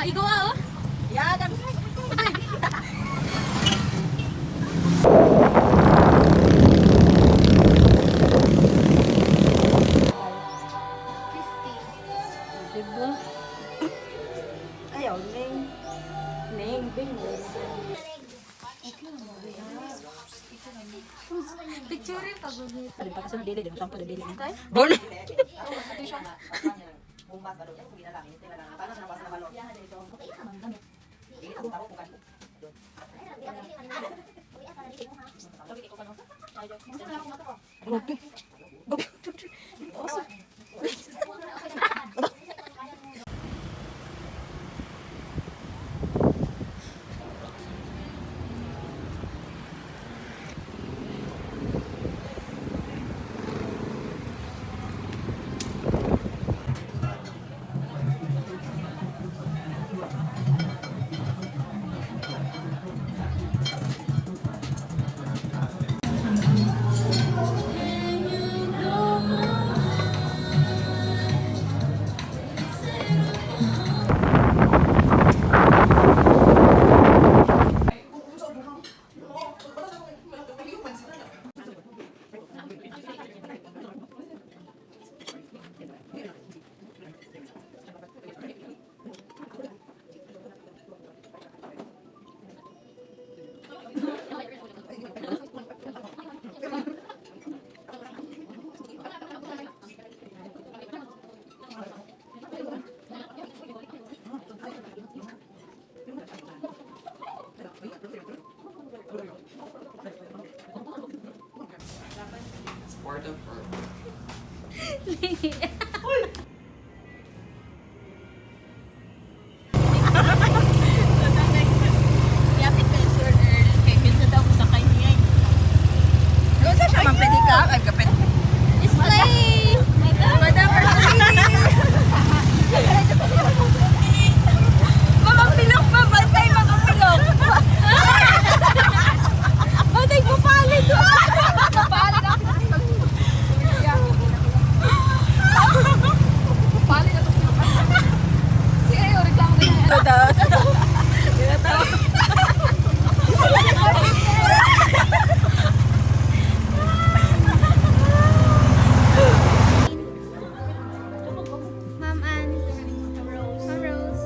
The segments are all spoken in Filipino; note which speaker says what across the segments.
Speaker 1: Ikaw ah, oh.
Speaker 2: Yagan.
Speaker 1: Diba?
Speaker 2: Ayaw, Ning. Ning, Bing.
Speaker 1: Picture rin pag ulit.
Speaker 2: Alin pa kasi dili, di mo sampo dili.
Speaker 1: Bol!
Speaker 3: It's part of her.
Speaker 1: Slay!
Speaker 2: Madam Mamapilok pa, bantay mamapilok. Bantay ko palit. Palit ako. Palit ako. Sige, reklamo na yan.
Speaker 1: Ma'am Ann. Ma'am Rose.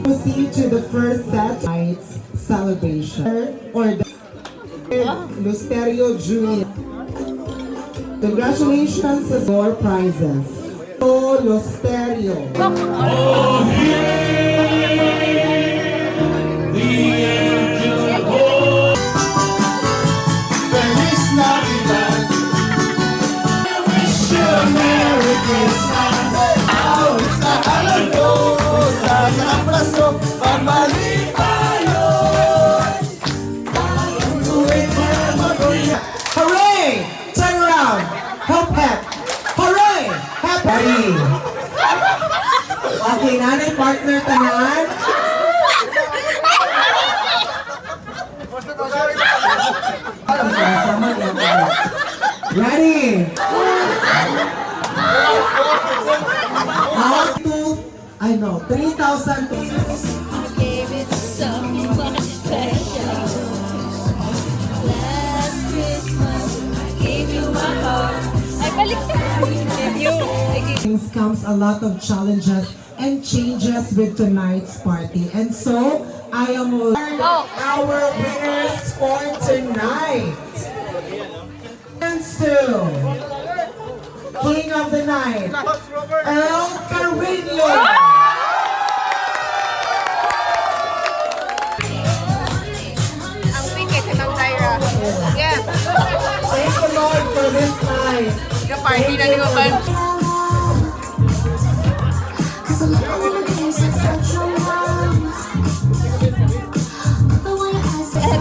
Speaker 4: Proceed to the first set night's celebration or the Lusterio Junior. Congratulations on your prizes. Oh, Lusterio.
Speaker 5: Feliz Navidad. I wish you a Merry Christmas. Sa halago, sa kapraso, pamalipayo.
Speaker 4: Hooray! Turn around. Help hep. Hooray! Happy. Okay, nanay partner tanan. Ready? Out to, I know, 3,000 pesos.
Speaker 1: Gave it so much special. Last Christmas, I gave you my heart. Ay, balik sa Give you.
Speaker 4: Things comes a lot of challenges and changes with tonight's party. And so, I am our winners for tonight. And so, King of the Night, El Carino.
Speaker 2: Ang pikit, Ma'am Zaira. Yeah.
Speaker 4: Thank the Lord for this.
Speaker 2: party na ni Kuban.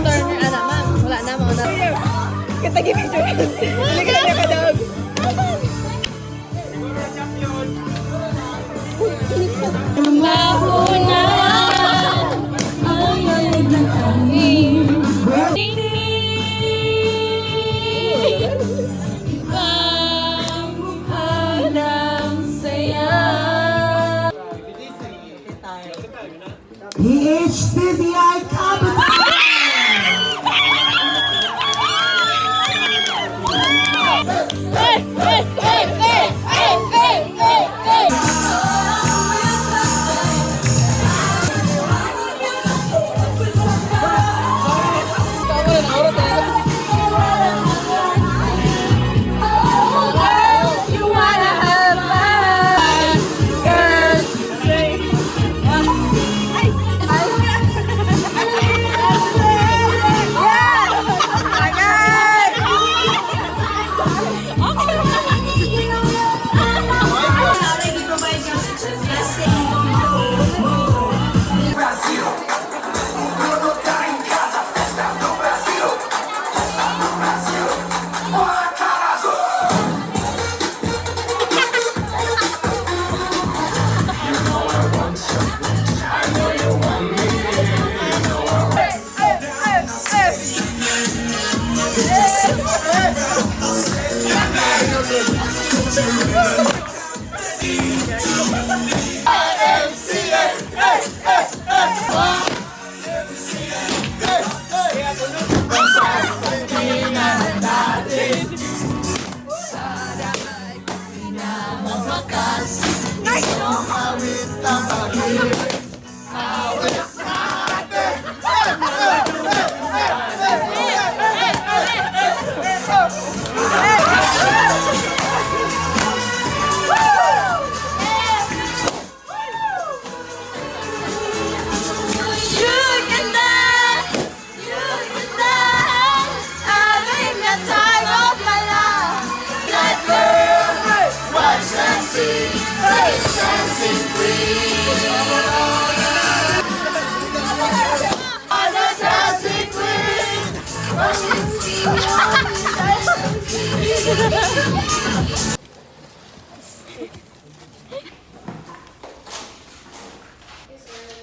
Speaker 1: Turner, ano, ma'am. Wala na, mauna. Kita gipicture. Hindi ka na kadog. Mahuna ang malig ng angin. Ibang hadang saya.
Speaker 4: PHCCI Capital!
Speaker 1: You wanna have fun, girl?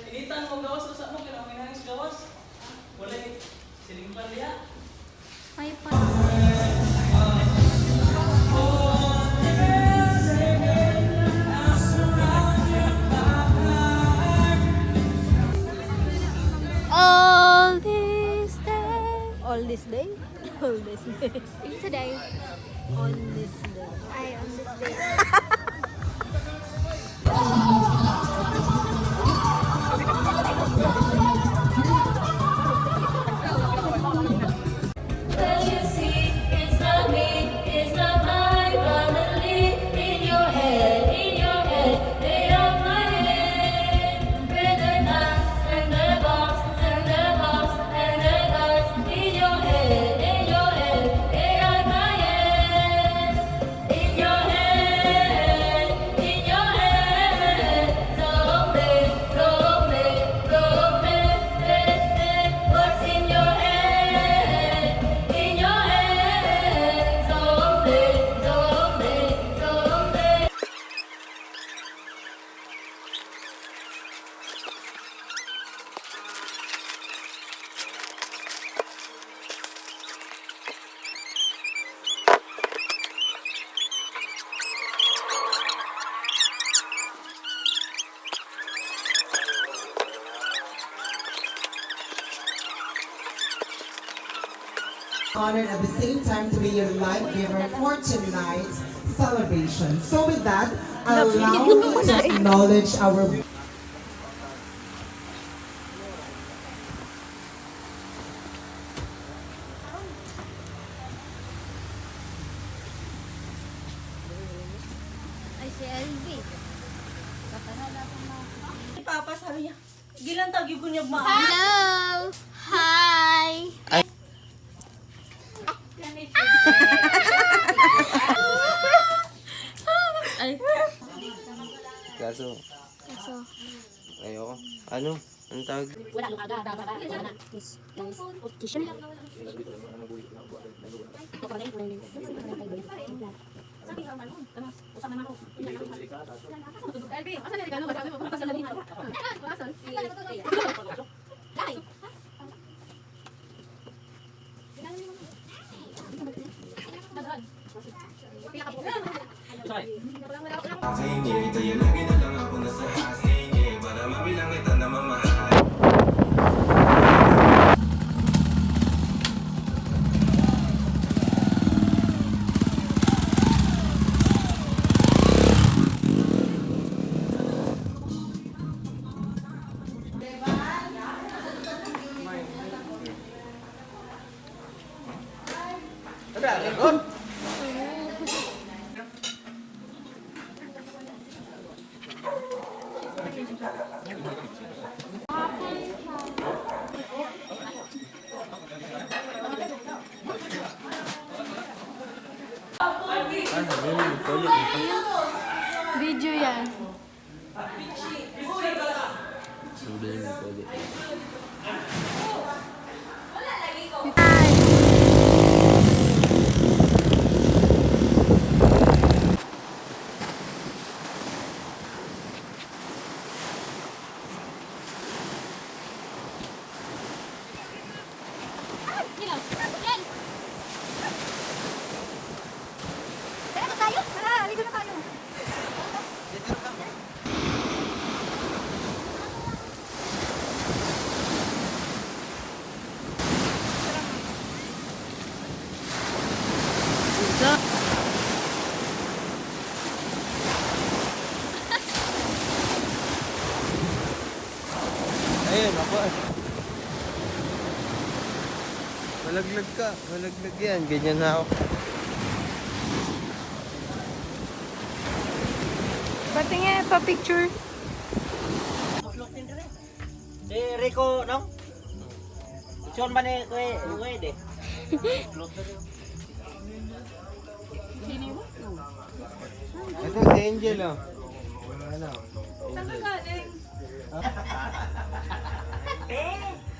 Speaker 6: Initan mo gawas sa mo kaya may nangis gawas. Wala siling palya.
Speaker 1: May pa. All this day. All this day? All this day. Today. On this day. Ay, on this day.
Speaker 4: Honored at the same time to be your light giver for tonight's celebration. So with that, allow me to acknowledge our
Speaker 1: Ay, si LV.
Speaker 2: Papa sabi niya, gilang tagi ko niya ma.
Speaker 1: Hello! Hi!
Speaker 7: Kaso,
Speaker 1: Kaso,
Speaker 7: ayoko. Ano? Anong tawag?
Speaker 1: wala nung aga. Wala na. Tissue. Video yan. Tara tayo! Tara! Ligo na tayo!
Speaker 7: Ayun, ako. Malaglag ka. Malaglag yan. Ganyan na ako.
Speaker 1: Ba't nga pa-picture?
Speaker 6: Si Rico, no? Sean ba ni Kuwede?
Speaker 7: Ito si Angel, oh. Ano?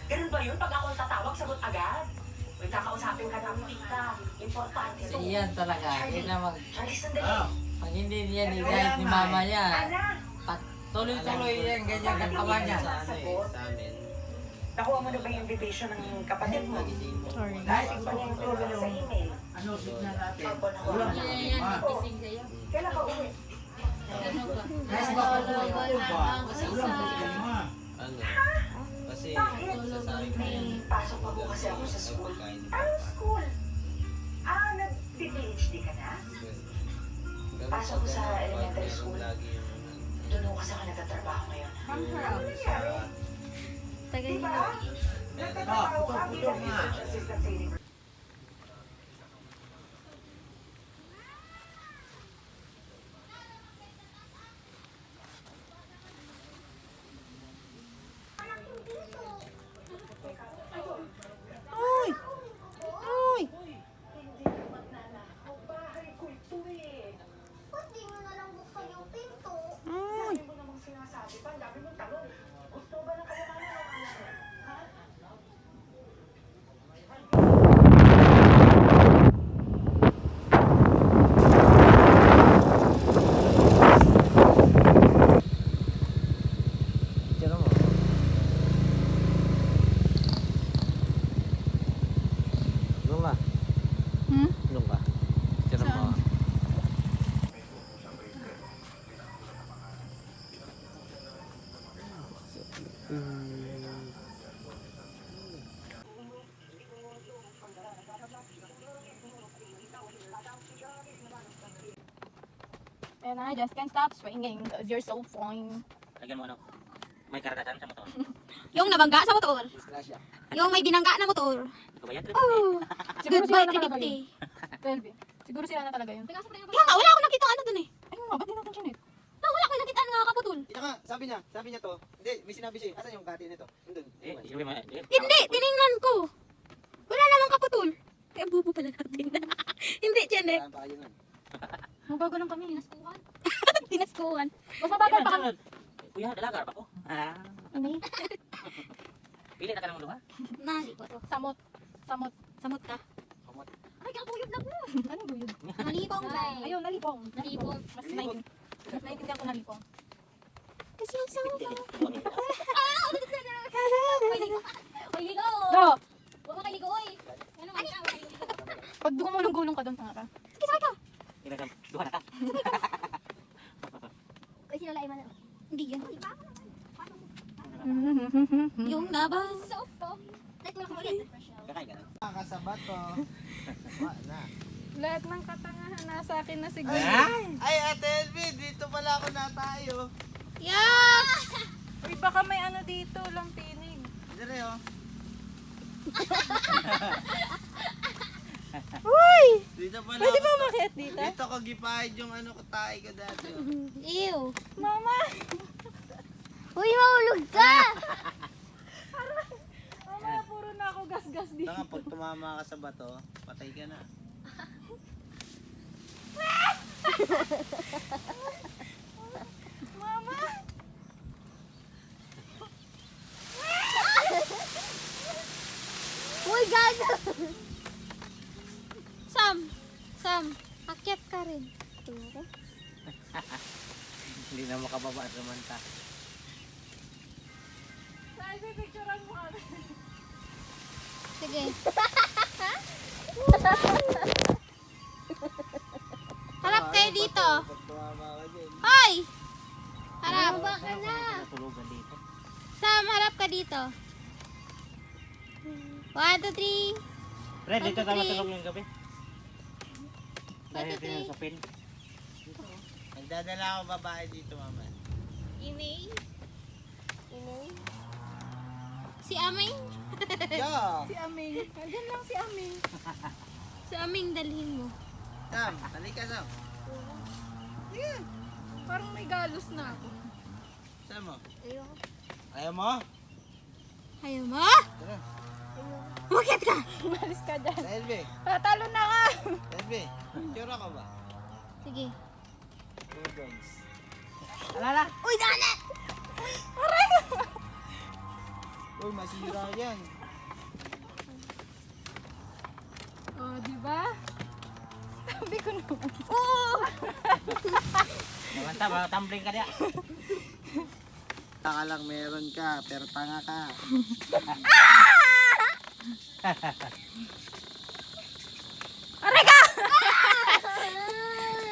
Speaker 8: Ganun ba yun? Pag ako tatawag, sagot agad. May kakausapin ka namin, tita. Importante ito.
Speaker 9: Iyan talaga. Yan na
Speaker 8: Charlie, sandali.
Speaker 9: pag hindi niya ni-guide ni mama niya, tuloy-tuloy yan, ganyan katawan niya.
Speaker 7: Sa ano eh, sa amin.
Speaker 8: Nakuha mo na ba yung invitation ng kapatid mo?
Speaker 1: Sorry.
Speaker 8: Dahil pa niya yung tulong sa email. Ano, signan natin. Kailan ka uwi?
Speaker 7: Ano? Kasi, sasabi ko yan.
Speaker 8: Pasok pa po kasi ako sa school. Anong school? Nag-PhD ka na? Pasok ko sa elementary school. Doon ako kasi ako nagtatrabaho ngayon. Ano nangyari? Diba? Nagtatrabaho ka bilang research assistant sa university.
Speaker 1: Uy! Uy!
Speaker 8: Bahay ko ito eh.
Speaker 2: Ba't di mo na lang buksan yung pinto?
Speaker 1: Uy!
Speaker 8: Dami mo namang sinasabi pa, ang dami mong tanong. Gusto ba ng kayamanan ng anak mo? Ha?
Speaker 7: Tira mo. Nung ka?
Speaker 1: Hmm?
Speaker 7: Nung ka? Tira mo.
Speaker 1: And I just can't stop swinging because you're so fine.
Speaker 6: Lagyan mo ano? May karanasan sa motor.
Speaker 1: Yung nabangga sa motor. Yung may binangga na motor.
Speaker 6: Ito ba yan?
Speaker 1: Oh! Goodbye, 350.
Speaker 2: 12. Siguro sila na talaga yun.
Speaker 1: Kaya nga, wala akong nakita ano dun eh.
Speaker 2: Ay, ba't di natin siya
Speaker 1: Wala akong nakita ano nakakaputol.
Speaker 5: Ika, sabi niya to. Hindi, may sinabi siya. Asan yung kati nito? Nandun.
Speaker 6: Sabi mo,
Speaker 1: Hindi, tiningnan ko. Wala namang kaputol. Kaya bubo pala natin. Hindi, dyan eh.
Speaker 5: Saan pa kayo nun?
Speaker 2: Mabago lang kami. Naskuhan.
Speaker 1: Tinaskuhan. Mas mabagal pa kami.
Speaker 6: Kuya, dalagar pa ko.
Speaker 1: Ano
Speaker 6: Pili na ka ng luha.
Speaker 1: Nali ko to. Samot. Samot. Samot ka.
Speaker 6: Samot.
Speaker 1: Ay, kakuyod na po. Anong buyod? Nalipong ba? Ayun, nalipong. Nalipong. Mas naiintindihan ko nalipong. Kasi yung samot ka. Ay, ligo! Go! Huwag mo kaligo, oy! Ano nga? Pag gumulong-gulong ka doon, tanga ka. Sige, sakay ka!
Speaker 6: Duha na ka.
Speaker 1: Uy, sinulay mo na. Hindi yan. Yung labas. Sa upo. Nagtulak mo ulit.
Speaker 6: Kakay ka na.
Speaker 7: Kasaba to. Na.
Speaker 2: Lahat ng katangahan nasa akin na siguro.
Speaker 7: Ay, Ate Elvi, dito pala ako na tayo.
Speaker 1: Yak!
Speaker 2: Uy, baka may ano dito, lampinig.
Speaker 7: Dire oh.
Speaker 2: Uy!
Speaker 7: Dito pala
Speaker 2: Pwede
Speaker 7: ako.
Speaker 2: ba umakyat dito?
Speaker 7: Dito ko gipahid yung ano ko tayo ko dati. Oh.
Speaker 1: Ew.
Speaker 2: Mama!
Speaker 1: Uy, maulog ka!
Speaker 2: Mama, puro na ako gas-gas dito.
Speaker 7: Tanga, pag tumama ka sa bato, patay ka na.
Speaker 2: Mama!
Speaker 1: Uy, gago! Sam, akyat ka rin.
Speaker 6: Hindi na makababa sa manta.
Speaker 2: Ay, pipicturean mo kami.
Speaker 1: Sige. Harap kayo dito.
Speaker 7: Pag tumama ka dyan.
Speaker 1: Hoy! Harap. Ka na.
Speaker 6: Natulugan dito.
Speaker 1: Sam, harap ka dito. 1, 2, 3.
Speaker 6: Pre, dito tayo
Speaker 1: 1, 2, 3.
Speaker 6: matulog yung gabi. Dahil
Speaker 1: 1, 2, 3.
Speaker 6: din sa pin.
Speaker 7: Nagdadala ako babae dito, mama.
Speaker 1: Inay. Si Aming.
Speaker 7: Yo!
Speaker 2: Si Aming. Andyan lang si Aming.
Speaker 1: Si Aming dalhin mo.
Speaker 7: Sam, halika Sam.
Speaker 2: Parang may galos na ako.
Speaker 7: Sam mo.
Speaker 1: Ayoko.
Speaker 7: Ayaw mo?
Speaker 1: Ayaw mo?
Speaker 7: Tara.
Speaker 1: Umakyat ka!
Speaker 2: Umalis ka dyan.
Speaker 7: Elvi,
Speaker 2: Tatalo na ka!
Speaker 7: Elvi, tsura ka ba?
Speaker 1: Sige.
Speaker 7: Two dogs.
Speaker 6: Alala!
Speaker 1: Uy, dali!
Speaker 7: Uy, masira yan.
Speaker 2: Oh, di ba? Sabi ko naman.
Speaker 1: Oo!
Speaker 6: Manta, ba? Tumbling ka niya.
Speaker 7: Taka lang meron ka, pero tanga ka.
Speaker 1: Aray ka!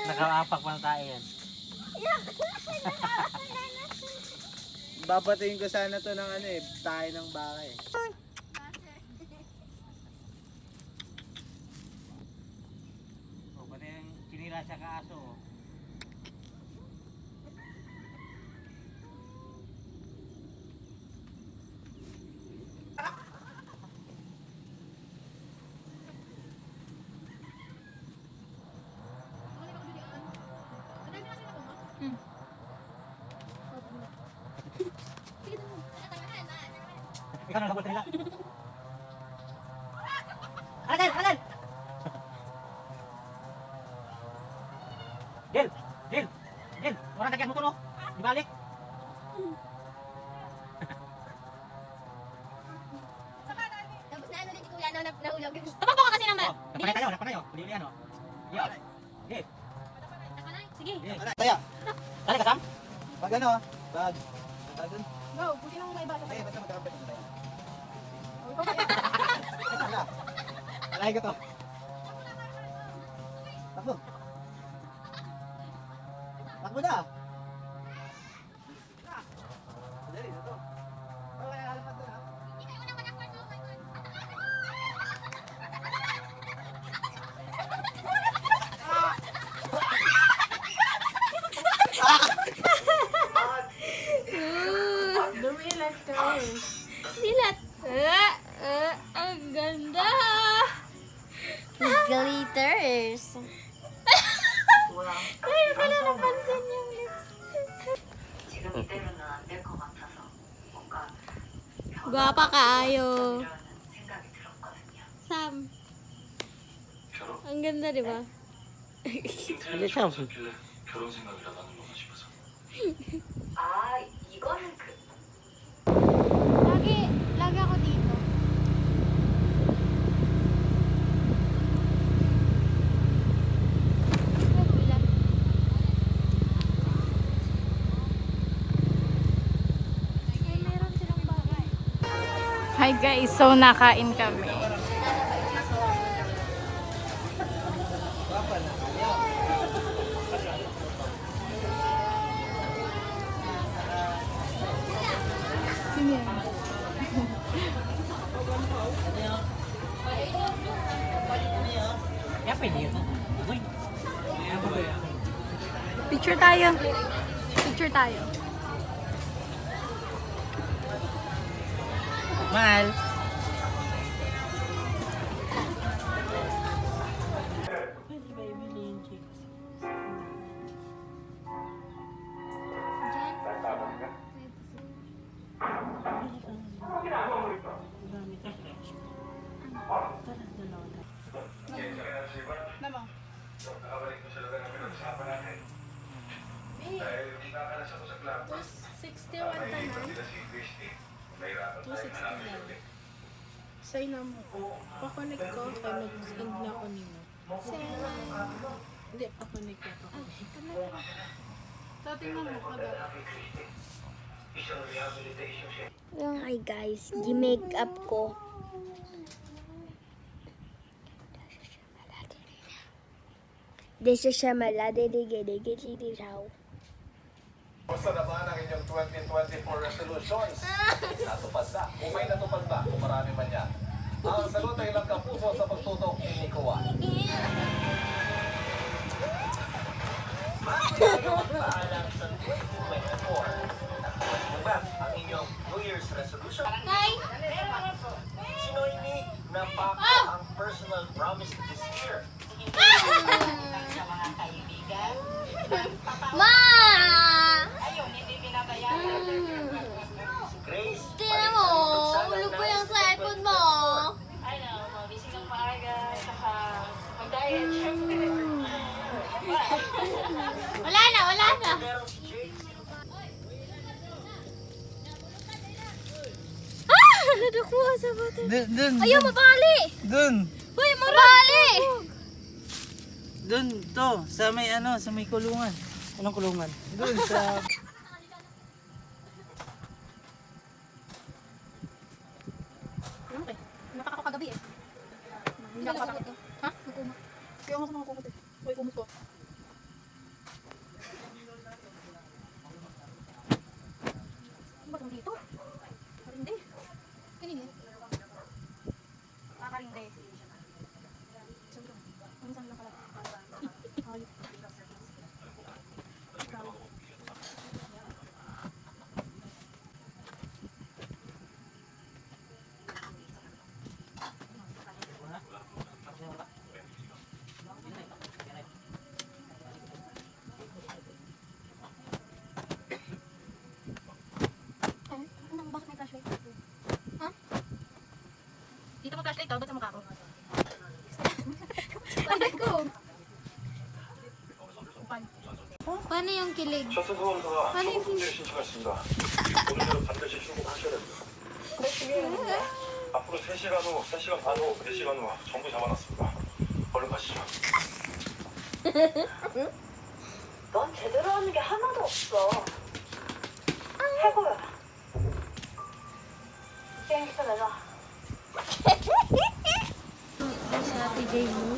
Speaker 6: Nakaapak pa na tayo yan.
Speaker 7: Babatiin ko sana to ng ano eh, tayo ng baka eh.
Speaker 6: O, pati yung sinira siya kaaso. Ikaw na nabot nila. Agad! Agad! Jel! Jel! Jel! Orang kakek mo to no? Dibalik!
Speaker 1: Tapos na ano din si Kuya, no, nahulog. Tapak ka kasi naman.
Speaker 6: Napanay tayo, napanay oh. Hindi yan oh. Hindi oh. Jel!
Speaker 1: Sige.
Speaker 6: Jel!
Speaker 7: Taya,
Speaker 6: Dali ka Sam?
Speaker 7: pag ano, pag dun.
Speaker 2: Go, buti nang may bata.
Speaker 7: Ay, basta magkakapit na tayo. Ay, wala. Alay ko to. Takbo. Takbo na. Dali na to. Okay, halapat na.
Speaker 2: Dumilat ka.
Speaker 1: Silat. Ang ganda. Glitters. Ay, pala napansin yung lips.
Speaker 8: 지금 이대로는 안 될 것 같아서 뭔가
Speaker 1: Guwapa ka, ayo.
Speaker 8: 이런 생각이 들었거든요.
Speaker 1: Sam. Ang ganda, di ba?
Speaker 6: Hindi Sam.
Speaker 10: 결혼 생각이라도 하는 건가 싶어서.
Speaker 8: 아, 이거는
Speaker 1: Lagi ako dito. Meron silang bahay.
Speaker 2: Hi guys, so nakain kami.
Speaker 1: Picture tayo. Picture tayo.
Speaker 9: Mahal.
Speaker 2: Say na mo. Pa-connect ko, kaya nag-send na ako nimo. Hindi, pa-connect na ako. So, tingnan mo kada.
Speaker 1: Hi guys, gi-makeup ko. Desa siya malade digi raw.
Speaker 10: Basta naman ang inyong 2024 resolutions. Natupad na. Kung may natupad ba, kung marami man yan. Ang sagot ay ilang kapuso sa pagtutok ni Kuwa. Paalam sa 2024. Ang inyong New Year's resolution. Sino ini napako ang personal promise this year?
Speaker 8: sa mga kaibigan.
Speaker 1: Ma!
Speaker 8: Ayun, hindi binabayaran.
Speaker 10: Si Grace.
Speaker 1: Tingnan mo, ulog ko yung cellphone mo.
Speaker 8: Ano, magising ng maaga, saka mag-diet, syempre.
Speaker 1: Wala na.
Speaker 10: Meron si Jade.
Speaker 1: Nakuha sa bata.
Speaker 9: Dun.
Speaker 1: Ayaw, mabali!
Speaker 9: Dun.
Speaker 1: Uy, mabali!
Speaker 9: Dun to, sa may sa may kulungan. Anong kulungan? Dun sa
Speaker 2: Nakaka ko kagabi eh. Hindi ako takot. Ha? Nagkumot. Kaya ako sa mga kumot eh. Uy, kumot ko. Ano ba dito? Karindi. Kanina. Karindi. Ano saan lang pala? Ayun. Bakit may flashlight? Ha? Dito mo flashlight daw, ba't sa mukha ko? Flashlight ko!
Speaker 1: Paano yung kilig?
Speaker 10: 셔츠 수험사가
Speaker 1: 아니,
Speaker 10: 출국금지를 신청했습니다. 오늘대로 반드시 출국하셔야 됩니다. 앞으로 3시간 후, 3시간 반 후, 4시간 후 전부 잡아놨습니다. 얼른 가시죠.
Speaker 8: 넌 제대로 하는 게 하나도 없어. 해보여. 비행기표 내놔.
Speaker 1: Sa TJ mo.